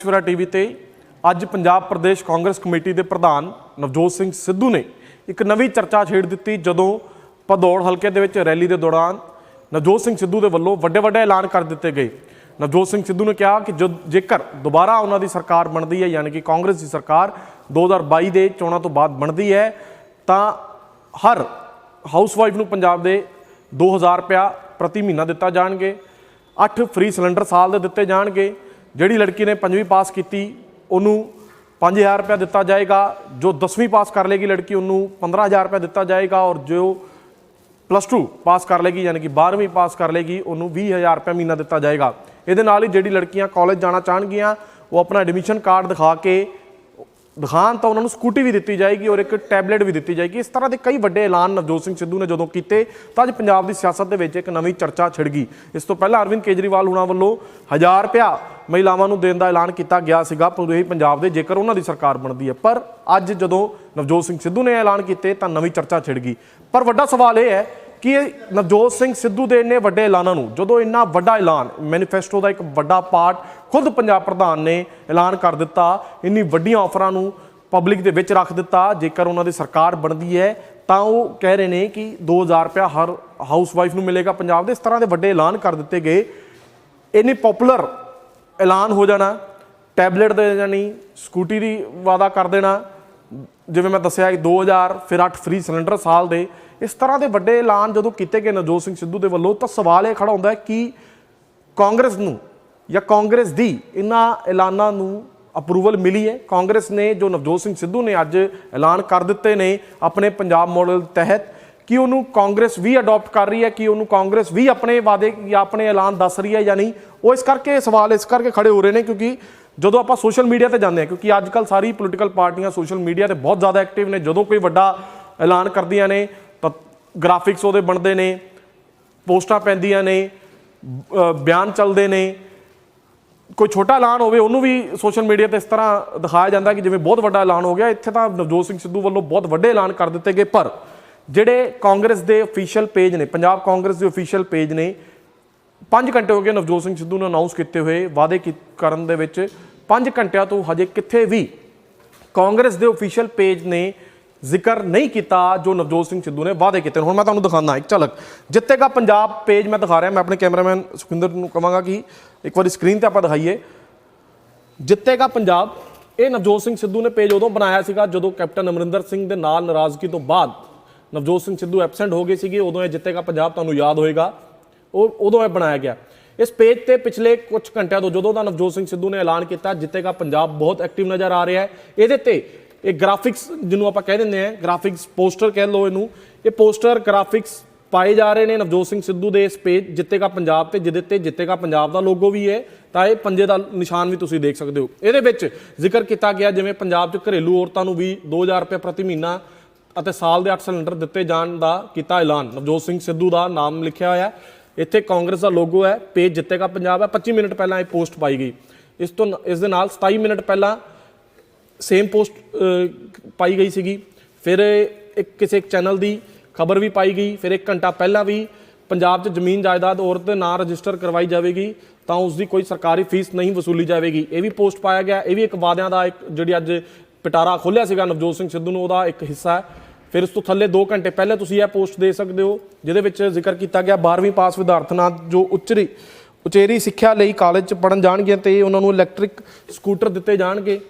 ईश्वरा टीवी ते अज पंजाब प्रदेश कांग्रेस कमेटी के प्रधान नवजोत सिंह सिद्धू ने एक नवी चर्चा छेड़ दी जदों भदौड़ हल्के दे विच रैली के दौरान नवजोत सिंह सिद्धू के वल्लों वड्डे वड्डे ऐलान कर दिए गए। नवजोत सिंह सिद्धू ने कहा कि जो जेकर दोबारा उन्होंने सरकार बनती है यानी कि कांग्रेस की सरकार 2022 के चोणों तो बाद बनती है तो हर हाउस वाइफ नूं पंजाब दे 2000 रुपया प्रति महीना दिता जाएंगे, 8 फ्री सिलेंडर साल के दिते जाएंगे, जिहड़ी लड़की ने 5वीं पास की उन्होंने 5000 रुपया दिता जाएगा, जो 10वीं पास कर लेगी लड़की उन्होंने 15000 रुपया दिता जाएगा और जो +2 पास कर लेगी यानी कि 12वीं पास कर लेगी उन्होंने 20000 रुपया महीना दिता जाएगा। ये नाल ही जिहड़ी लड़कियां कॉलेज जाना चाहनगियां वो अपना एडमिशन कार्ड दिखान तो उन्होंने स्कूटी भी दी जाएगी और एक टैबलेट भी दी जाएगी। इस तरह के कई वड्डे ऐलान नवजोत सिंह सिद्धू ने जो किए तो अज पंजाब की सियासत के एक नवी चर्चा छिड़ गई। इस तो पहले अरविंद केजरीवाल होना वालों 1000 रुपया महिलावां नूं देण दा ऐलान किया गया सीगा पूरे पंजाब के जेकर उन्हों की सरकार बनती है, पर अज जदों नवजोत सिंह सिद्धू ने ऐलान किए तो नवी चर्चा छिड़ गई। पर वड्डा सवाल यह है कि नवजोत सिंह सिद्धू के इन्ने वड्डे ऐलानों नूं जदों इन्ना वड्डा ऐलान मैनीफेस्टो का एक वड्डा पार्ट खुद पंजाब प्रधान ने ऐलान कर दिता, इन्नी वड्डियां ऑफरां नूं पब्लिक दे विच रख दिता, जेकर उन्होंने सरकार बनती है तो वो कह रहे हैं कि 2000 रुपया हर हाउस वाइफ नूं मिलेगा पंजाब दे। इस तरह के वड्डे ऐलान कर दिते गए, इन्नी पॉपुलर ऐलान हो जाना, टैबलेट दे जानी, स्कूटी की वादा कर देना, जिवें मैं दस्सिया 2000 फिर 8 फ्री सिलेंडर साल दे। इस तरह के वड्डे ऐलान जो किए गए नवजोत सिंह सिद्धू के वल्लों तो सवाल यह खड़ा होता है कि कांग्रेस नूं या कांग्रेस की इन्हां ऐलानां नूं अप्रूवल मिली है। कांग्रेस ने जो नवजोत सिंह सिद्धू ने अज ऐलान कर दिते ने अपने पंजाब मॉडल तहत कि उन्होंने कांग्रेस भी अडॉप्ट कर रही है, कि उन्होंने कांग्रेस भी अपने वादे या अपने ऐलान दस रही है या नहीं, वो इस करके सवाल इस करके खड़े हो रहे हैं क्योंकि जो आप सोशल मीडिया पर जाते हैं, क्योंकि अजकल सारी पोलिटिकल पार्टियां सोशल मीडिया पर बहुत ज़्यादा एक्टिव ने, जो कोई वड्डा ऐलान करदियां ने तो ग्राफिक्स वो बनते हैं, पोस्टां पैंदियां ने, बयान चलते हैं, कोई छोटा ऐलान होवे उन्होंने भी सोशल मीडिया पर इस तरह दिखाया जाता है कि जिवें बहुत वड्डा ऐलान हो गया। इत्थे तां नवजोत सिंह सिद्धू वालों बहुत वड्डे ऐलान कर दिते गए, पर जिहड़े कांग्रेस के ऑफिशियल पेज ने, पंजाब कांग्रेस के ऑफिशियल पेज ने 5 घंटे हो गए नवजोत सिंह सिद्धू ने अनाउंस किए हुए वादे करन दे विच 5 घंटिया तो हजे कित्थे भी कांग्रेस के ऑफिशियल पेज ने जिक्र नहीं किया जो नवजोत सिंह सिद्धू ने वादे किए। हुण मैं तुहानूं दिखाना एक झलक, जितेगा पंजाब पेज मैं दिखा रहा, मैं अपने कैमरामैन सुखिंदर नूं कहांगा कि एक बार स्क्रीन पर आप दिखाइए। जितेगा पंजाब ये नवजोत सिंह सिद्धू ने पेज उदों बनाया सीगा जदों कैप्टन अमरिंदर सिंह के नाल नाराज़गी तो बाद नवजोत सिंह सिद्धू एबसेंट हो गए सीगे, उदों ये जितेगा पंजाब तुहानूं याद होएगा उदों यह बनाया गया। इस पेज पर पिछले कुछ घंटिया तो जदों दा नवजोत सिंह सिद्धू ने ऐलान किया जितेगा पंजाब बहुत एक्टिव नज़र आ रहा है। ये एक ग्राफिक्स जिन्होंने आप कह देंगे हैं, ग्राफिक्स पोस्टर कह लो इनू, ये पोस्टर ग्राफिक्स पाए जा रहे हैं नवजोत सिंह सिद्धू के इस पेज जितेगा पंजाब से, जिदे जितेगा पंजाब का लोगो भी है तो यह पंजे का निशान भी तुम देख सकते हो। ये जिक्र किया गया जिमें पंजाब च घरेलू औरतों भी 2000 रुपये प्रति महीना और साल के 8 सिलेंडर दिते जाने का किया ऐलान, नवजोत सिंह सिद्धू का नाम लिखा हुआ है, इत्थे कांग्रेस का लोगो है, पेज जितेगा पंजाब है। 25 मिनट पहला ये पोस्ट पाई गई, इस 27 मिनट पहला सेम पोस्ट पाई गई सी, फिर एक किसी एक चैनल की खबर भी पाई गई, फिर 1 घंटा पहला भी पंजाब च जमीन जायदाद औरत के नाम रजिस्टर करवाई जाएगी तो उसकी कोई सरकारी फीस नहीं वसूली जाएगी, ये भी पोस्ट पाया गया। ये भी एक वादियां का एक जी अज पिटारा खोलिया सीगा नवजोत सिंह सिद्धू ने, वह एक हिस्सा है। फिर उस तो थले 2 घंटे पहले तुम यह पोस्ट दे सकते हो जिहदे जिक्र किया गया 12वीं पास विद्यार्थियों जो उचेरी सिक्ख्या लई कालेज पढ़न जाणगे तो उन्होंने इलैक्ट्रिक स्कूटर दिते जाणगे।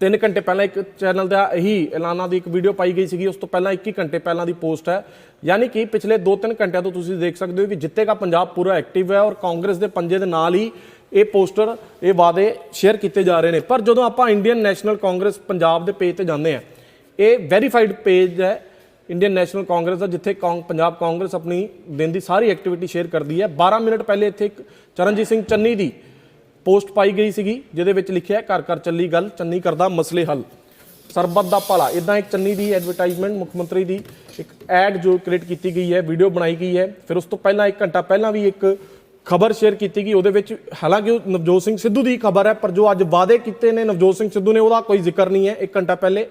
3 घंटे पहले एक चैनल का यही ऐलाना की एक वीडियो पाई गई सी, उस तो पहला 21 घंटे पहला की पोस्ट है, यानी कि पिछले 2-3 घंटे तो तुम देख सकते हो कि जितेगा पंजाब पूरा एक्टिव है और कांग्रेस के पंजे के नाल ही ये पोस्टर ये वादे शेयर किए जा रहे हैं। पर जो आप इंडियन नैशनल कांग्रेस पंजाब के पेज पर जाते हैं, ये वेरीफाइड पेज है इंडियन नैशनल कांग्रेस का, जिथे पंजाब कांग्रेस अपनी दिन की सारी एक्टिविटी शेयर करती है। 12 मिनट पहले इत्थे चरणजीत सिंह चन्नी की पोस्ट पाई गई सी जिहदे लिखिਆ घर घर चली गल, चन्नी करदा मसले हल, सरबत का भला, इदा एक चन्नी की एडवरटाइजमेंट मुख्यमंत्री की एक ऐड जो क्रिएट की गई है, वीडियो बनाई गई है। फिर उस तो पहला 1 घंटा पहला भी एक खबर शेयर की गई, वो हालांकि नवजोत सिंह सिद्धू की खबर है पर जो अज वादे किए ने नवजोत सिंह सिद्धू ने वह कोई जिक्र नहीं है। 1 घंटा पहले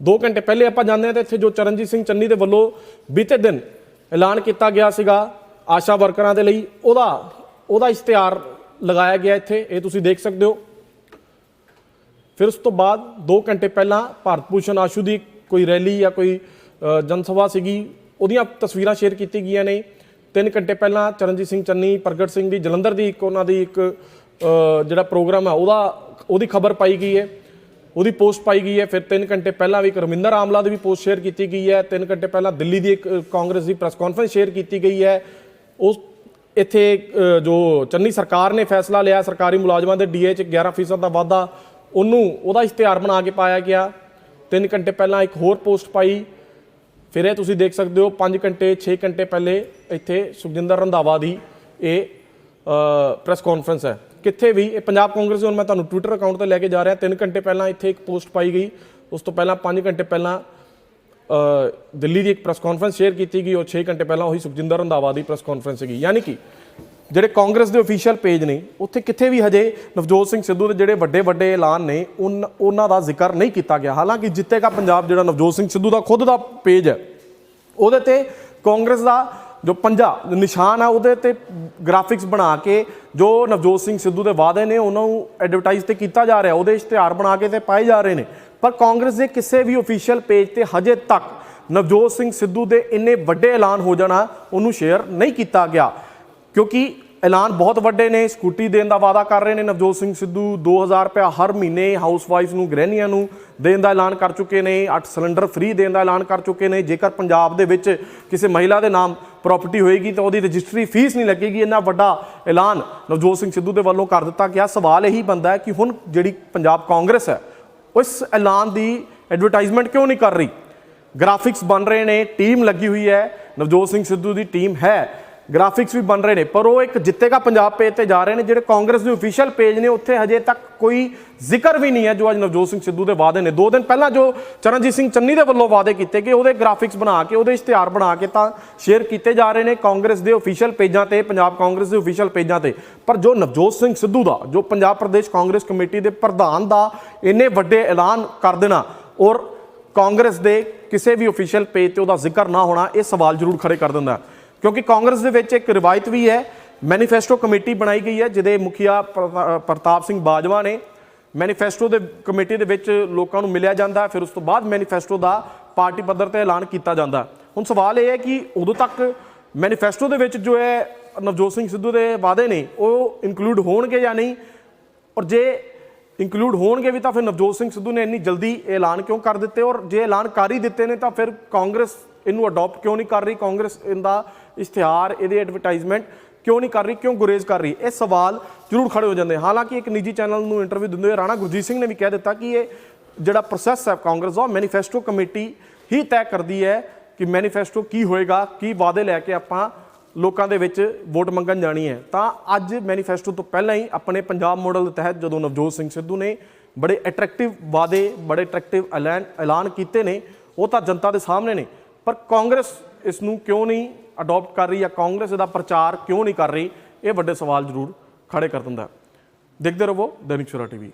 2 घंटे पहले आप जाते हैं तो इतने जो चरणजीत सिंह चन्नी के वलों बीते दिन ऐलान किया गया सीगा आशा वर्करां दे लई, ओदा इश्तिहार लगाया गया इत्थे, ये तुसीं देख सकते हो। ਫਿਰ ਉਸ ਤੋਂ ਬਾਅਦ 2 ਘੰਟੇ ਪਹਿਲਾਂ ਭਾਰਤ ਭੂਸ਼ਣ ਆਸ਼ੂ ਦੀ ਕੋਈ ਰੈਲੀ ਜਾਂ ਕੋਈ ਜਨ ਸਭਾ ਸੀਗੀ, ਉਹਦੀਆਂ ਤਸਵੀਰਾਂ ਸ਼ੇਅਰ ਕੀਤੀ ਗਈਆਂ ਨੇ। 3 ਘੰਟੇ ਪਹਿਲਾਂ ਚਰਨਜੀਤ ਸਿੰਘ ਚੰਨੀ, ਪ੍ਰਗਟ ਸਿੰਘ ਦੀ ਜਲੰਧਰ ਦੀ ਉਹਨਾਂ ਦੀ ਇੱਕ ਜਿਹੜਾ ਪ੍ਰੋਗਰਾਮ ਹੈ ਉਹਦੀ ਖਬਰ ਪਾਈ ਗਈ ਹੈ, ਉਹਦੀ ਪੋਸਟ ਪਾਈ ਗਈ ਹੈ। ਫਿਰ 3 ਘੰਟੇ ਪਹਿਲਾਂ ਵੀ ਇੱਕ ਰਮਿੰਦਰ ਆਮਲਾ ਦੀ ਵੀ ਪੋਸਟ ਸ਼ੇਅਰ ਕੀਤੀ ਗਈ ਹੈ। 3 ਘੰਟੇ ਪਹਿਲਾਂ ਦਿੱਲੀ ਦੀ ਇੱਕ ਕਾਂਗਰਸ ਦੀ ਪ੍ਰੈਸ ਕਾਨਫਰੰਸ ਸ਼ੇਅਰ ਕੀਤੀ ਗਈ ਹੈ। ਉਸ ਇੱਥੇ ਜੋ ਚੰਨੀ ਸਰਕਾਰ ਨੇ ਫੈਸਲਾ ਲਿਆ ਸਰਕਾਰੀ ਮੁਲਾਜ਼ਮਾਂ ਦੇ ਡੀਏ 'ਚ 11% ਦਾ ਵਾਧਾ, ਉਹਦਾ ਇਸ਼ਤਿਹਾਰ ਬਣਾ ਕੇ ਪਾਇਆ ਗਿਆ। 3 ਘੰਟੇ ਪਹਿਲਾਂ ਇੱਕ ਹੋਰ ਪੋਸਟ ਪਾਈ। ਫਿਰ ਇਹ ਤੁਸੀਂ ਦੇਖ ਸਕਦੇ ਹੋ 5 ਘੰਟੇ 6 ਘੰਟੇ ਪਹਿਲੇ ਇੱਥੇ ਸੁਖਜਿੰਦਰ ਰੰਧਾਵਾ ਦੀ ਇਹ ਪ੍ਰੈਸ ਕਾਨਫਰੰਸ ਹੈ। ਕਿੱਥੇ ਵੀ ਇਹ ਪੰਜਾਬ ਕਾਂਗਰਸ ਦੀ, ਹੁਣ ਮੈਂ ਤੁਹਾਨੂੰ ਟਵਿੱਟਰ ਅਕਾਊਂਟ 'ਤੇ ਲੈ ਕੇ ਜਾ ਰਿਹਾ। 3 ਘੰਟੇ ਪਹਿਲਾਂ ਇੱਥੇ ਇੱਕ ਪੋਸਟ ਪਾਈ ਗਈ, ਉਸ ਤੋਂ ਪਹਿਲਾਂ 5 ਘੰਟੇ ਪਹਿਲਾਂ ਦਿੱਲੀ ਦੀ ਇੱਕ ਪ੍ਰੈਸ ਕਾਨਫਰੰਸ ਸ਼ੇਅਰ ਕੀਤੀ ਗਈ, ਔਰ 6 ਘੰਟੇ ਪਹਿਲਾਂ ਉਹੀ ਸੁਖਜਿੰਦਰ ਰੰਧਾਵਾ ਦੀ ਪ੍ਰੈਸ ਕਾਨਫਰੰਸ ਸੀਗੀ। ਯਾਨੀ ਕਿ ਜਿਹੜੇ ਕਾਂਗਰਸ ਦੇ ਅਫੀਸ਼ੀਅਲ ਪੇਜ ਨੇ ਉੱਥੇ ਕਿੱਥੇ ਵੀ ਹਜੇ ਨਵਜੋਤ ਸਿੰਘ ਸਿੱਧੂ ਦੇ ਜਿਹੜੇ ਵੱਡੇ ਵੱਡੇ ਐਲਾਨ ਨੇ ਉਹਨਾਂ ਦਾ ਜ਼ਿਕਰ ਨਹੀਂ ਕੀਤਾ ਗਿਆ। ਹਾਲਾਂਕਿ ਜਿੱਤੇਗਾ ਪੰਜਾਬ ਜਿਹੜਾ ਨਵਜੋਤ ਸਿੰਘ ਸਿੱਧੂ ਦਾ ਖੁਦ ਦਾ ਪੇਜ ਹੈ, ਉਹਦੇ ਤੇ ਕਾਂਗਰਸ ਦਾ ਜੋ ਪੰਜਾ ਨਿਸ਼ਾਨ ਆ ਉਹਦੇ ਤੇ ਗ੍ਰਾਫਿਕਸ ਬਣਾ ਕੇ ਜੋ ਨਵਜੋਤ ਸਿੰਘ ਸਿੱਧੂ ਦੇ ਵਾਅਦੇ ਨੇ ਉਹਨਾਂ ਨੂੰ ਐਡਵਰਟਾਈਜ਼ ਤੇ ਕੀਤਾ ਜਾ ਰਿਹਾ, ਉਹਦੇ ਇਸ਼ਤਿਹਾਰ ਬਣਾ ਕੇ ਤੇ ਪਾਏ ਜਾ ਰਹੇ ਨੇ। ਪਰ ਕਾਂਗਰਸ ਦੇ ਕਿਸੇ ਵੀ ਅਫੀਸ਼ੀਅਲ ਪੇਜ ਤੇ ਹਜੇ ਤੱਕ ਨਵਜੋਤ ਸਿੰਘ ਸਿੱਧੂ ਦੇ ਇੰਨੇ ਵੱਡੇ ਐਲਾਨ ਹੋ ਜਾਣਾ ਉਹਨੂੰ ਸ਼ੇਅਰ ਨਹੀਂ ਕੀਤਾ ਗਿਆ, ਕਿਉਂਕਿ ਐਲਾਨ ਬਹੁਤ ਵੱਡੇ ਨੇ। ਸਕੂਟੀ ਦੇਣ ਦਾ ਵਾਅਦਾ ਕਰ ਰਹੇ ਨੇ ਨਵਜੋਤ ਸਿੰਘ ਸਿੱਧੂ, 2000 ਰੁਪਇਆ ਹਰ ਮਹੀਨੇ ਹਾਊਸ ਵਾਈਫ ਨੂੰ, ਗ੍ਰਹਿਣੀਆਂ ਨੂੰ ਦੇਣ ਦਾ ਐਲਾਨ ਕਰ ਚੁੱਕੇ ਨੇ। 8 ਸਿਲੰਡਰ ਫ੍ਰੀ ਦੇਣ ਦਾ ਐਲਾਨ ਕਰ ਚੁੱਕੇ ਨੇ। ਜੇਕਰ ਪੰਜਾਬ ਦੇ ਵਿੱਚ ਕਿਸੇ ਮਹਿਲਾ ਦੇ ਨਾਮ ਪ੍ਰਾਪਰਟੀ ਹੋਏਗੀ ਤਾਂ ਉਹਦੀ ਰਜਿਸਟਰੀ ਫੀਸ ਨਹੀਂ ਲੱਗੇਗੀ। ਇੰਨਾ ਵੱਡਾ ਐਲਾਨ ਨਵਜੋਤ ਸਿੰਘ ਸਿੱਧੂ ਦੇ ਵੱਲੋਂ ਕਰ ਦਿੱਤਾ ਗਿਆ। ਸਵਾਲ ਇਹੀ ਬਣਦਾ ਹੈ ਕਿ ਹੁਣ ਜਿਹੜੀ ਪੰਜਾਬ ਕਾਂਗਰਸ ਹੈ ਉਸ ਐਲਾਨ ਦੀ ਐਡਵਰਟਾਈਜ਼ਮੈਂਟ ਕਿਉਂ ਨਹੀਂ ਕਰ ਰਹੀ? ਗ੍ਰਾਫਿਕਸ ਬਣ ਰਹੇ ਨੇ, ਟੀਮ ਲੱਗੀ ਹੋਈ ਹੈ, ਨਵਜੋਤ ਸਿੰਘ ਸਿੱਧੂ ਦੀ ਟੀਮ ਹੈ, ਗ੍ਰਾਫਿਕਸ ਵੀ ਬਣ ਰਹੇ ਨੇ, ਪਰ ਉਹ ਇੱਕ ਜਿੱਤੇਗਾ ਪੰਜਾਬ ਪੇਜ ਤੇ ਜਾ ਰਹੇ ਨੇ। ਜਿਹੜੇ ਕਾਂਗਰਸ ਦੇ ਅਫੀਸ਼ੀਅਲ ਪੇਜ ਨੇ ਉੱਥੇ ਹਜੇ ਤੱਕ ਕੋਈ ਜ਼ਿਕਰ ਵੀ ਨਹੀਂ ਹੈ ਜੋ ਅੱਜ ਨਵਜੋਤ ਸਿੰਘ ਸਿੱਧੂ ਦੇ ਵਾਅਦੇ ਨੇ। 2 ਦਿਨ ਪਹਿਲਾਂ ਜੋ ਚਰਨਜੀਤ ਸਿੰਘ ਚੰਨੀ ਦੇ ਵੱਲੋਂ ਵਾਅਦੇ ਕੀਤੇ ਗਏ ਉਹਦੇ ਗ੍ਰਾਫਿਕਸ ਬਣਾ ਕੇ, ਉਹਦੇ ਇਸ਼ਤਿਹਾਰ ਬਣਾ ਕੇ ਤਾਂ ਸ਼ੇਅਰ ਕੀਤੇ ਜਾ ਰਹੇ ਨੇ ਕਾਂਗਰਸ ਦੇ ਅਫੀਸ਼ੀਅਲ ਪੇਜਾਂ ਤੇ, ਪੰਜਾਬ ਕਾਂਗਰਸ ਦੇ ਅਫੀਸ਼ੀਅਲ ਪੇਜਾਂ ਤੇ। ਪਰ ਜੋ ਨਵਜੋਤ ਸਿੰਘ ਸਿੱਧੂ ਦਾ, ਜੋ ਪੰਜਾਬ ਪ੍ਰਦੇਸ਼ ਕਾਂਗਰਸ ਕਮੇਟੀ ਦੇ ਪ੍ਰਧਾਨ ਦਾ ਇੰਨੇ ਵੱਡੇ ਐਲਾਨ ਕਰ ਦੇਣਾ ਔਰ ਕਾਂਗਰਸ ਦੇ ਕਿਸੇ ਵੀ ਅਫੀਸ਼ੀਅਲ ਪੇਜ ਤੇ ਉਹਦਾ ਜ਼ਿਕਰ ਨਾ ਹੋਣਾ, ਇਹ ਸਵਾਲ ਜ਼ਰੂਰ ਖੜੇ ਕਰ ਦਿੰਦਾ। ਕਿਉਂਕਿ ਕਾਂਗਰਸ ਦੇ ਵਿੱਚ ਇੱਕ ਰਿਵਾਇਤ ਵੀ ਹੈ, ਮੈਨੀਫੈਸਟੋ ਕਮੇਟੀ ਬਣਾਈ ਗਈ ਹੈ ਜਿਹਦੇ ਮੁਖੀਆ ਪ੍ਰਤਾਪ ਸਿੰਘ ਬਾਜਵਾ ਨੇ। ਮੈਨੀਫੈਸਟੋ ਦੇ ਕਮੇਟੀ ਦੇ ਵਿੱਚ ਲੋਕਾਂ ਨੂੰ ਮਿਲਿਆ ਜਾਂਦਾ, ਫਿਰ ਉਸ ਤੋਂ ਬਾਅਦ ਮੈਨੀਫੈਸਟੋ ਦਾ ਪਾਰਟੀ ਪੱਧਰ ਤੇ ਐਲਾਨ ਕੀਤਾ ਜਾਂਦਾ। ਹੁਣ ਸਵਾਲ ਇਹ ਹੈ ਕਿ ਉਦੋਂ ਤੱਕ ਮੈਨੀਫੈਸਟੋ ਦੇ ਵਿੱਚ ਜੋ ਹੈ ਨਵਜੋਤ ਸਿੰਘ ਸਿੱਧੂ ਦੇ ਵਾਅਦੇ ਨੇ ਉਹ ਇਨਕਲੂਡ ਹੋਣਗੇ ਜਾਂ ਨਹੀਂ, ਔਰ ਜੇ ਇੰਕਲੂਡ ਹੋਣਗੇ ਵੀ ਤਾਂ ਫਿਰ ਨਵਜੋਤ ਸਿੰਘ ਸਿੱਧੂ ਨੇ ਇੰਨੀ ਜਲਦੀ ਐਲਾਨ ਕਿਉਂ ਕਰ ਦਿੱਤੇ? ਔਰ ਜੇ ਐਲਾਨ ਕਰ ਹੀ ਦਿੱਤੇ ਨੇ ਤਾਂ ਫਿਰ ਕਾਂਗਰਸ ਇਹਨੂੰ ਅਡਾਪਟ ਕਿਉਂ ਨਹੀਂ ਕਰ ਰਹੀ? ਕਾਂਗਰਸ ਇਹਦਾ ਇਸ਼ਤਿਹਾਰ, ਇਹਦੇ ਐਡਵਰਟਾਈਜ਼ਮੈਂਟ ਕਿਉਂ ਨਹੀਂ ਕਰ ਰਹੀ, ਕਿਉਂ ਗੁਰੇਜ਼ ਕਰ ਰਹੀ? ਇਹ ਸਵਾਲ ਜ਼ਰੂਰ ਖੜੇ ਹੋ ਜਾਂਦੇ। ਹਾਲਾਂਕਿ ਇੱਕ ਨਿੱਜੀ ਚੈਨਲ ਨੂੰ ਇੰਟਰਵਿਊ ਦਿੰਦੇ ਹੋਏ ਰਾਣਾ ਗੁਰਜੀਤ ਸਿੰਘ ਨੇ ਵੀ ਕਹਿ ਦਿੱਤਾ ਕਿ ਇਹ ਜਿਹੜਾ ਪ੍ਰੋਸੈਸ ਹੈ ਕਾਂਗਰਸ ਦਾ, ਮੈਨੀਫੈਸਟੋ ਕਮੇਟੀ ਹੀ ਤੈਅ ਕਰਦੀ ਹੈ ਕਿ ਮੈਨੀਫੈਸਟੋ ਕੀ ਹੋਏਗਾ, ਕੀ ਵਾਅਦੇ ਲੈ ਕੇ ਆਪਾਂ ਲੋਕਾਂ ਦੇ ਵਿੱਚ ਵੋਟ ਮੰਗਣ ਜਾਣੀ ਹੈ। ਤਾਂ ਅੱਜ ਮੈਨੀਫੈਸਟੋ ਤੋਂ ਪਹਿਲਾਂ ਹੀ ਆਪਣੇ ਪੰਜਾਬ ਮਾਡਲ ਦੇ ਤਹਿਤ ਜਦੋਂ ਨਵਜੋਤ ਸਿੰਘ ਸਿੱਧੂ ਨੇ ਬੜੇ ਅਟਰੈਕਟਿਵ ਵਾਅਦੇ, ਬੜੇ ਅਟਰੈਕਟਿਵ ਐਲਾਨ ਕੀਤੇ ਨੇ, ਉਹ ਤਾਂ ਜਨਤਾ ਦੇ ਸਾਹਮਣੇ ਨੇ। ਪਰ ਕਾਂਗਰਸ ਇਸ ਨੂੰ ਕਿਉਂ ਨਹੀਂ ਅਡਾਪਟ ਕਰ ਰਹੀ ਜਾਂ ਕਾਂਗਰਸ ਇਹਦਾ ਪ੍ਰਚਾਰ ਕਿਉਂ ਨਹੀਂ ਕਰ ਰਹੀ? ਇਹ ਵੱਡੇ ਸਵਾਲ ਜ਼ਰੂਰ ਖੜੇ ਕਰ ਦਿੰਦਾ। ਦੇਖਦੇ ਰਹੋ ਦੈਨਿਕ ਸਵੇਰਾ ਟੀਵੀ।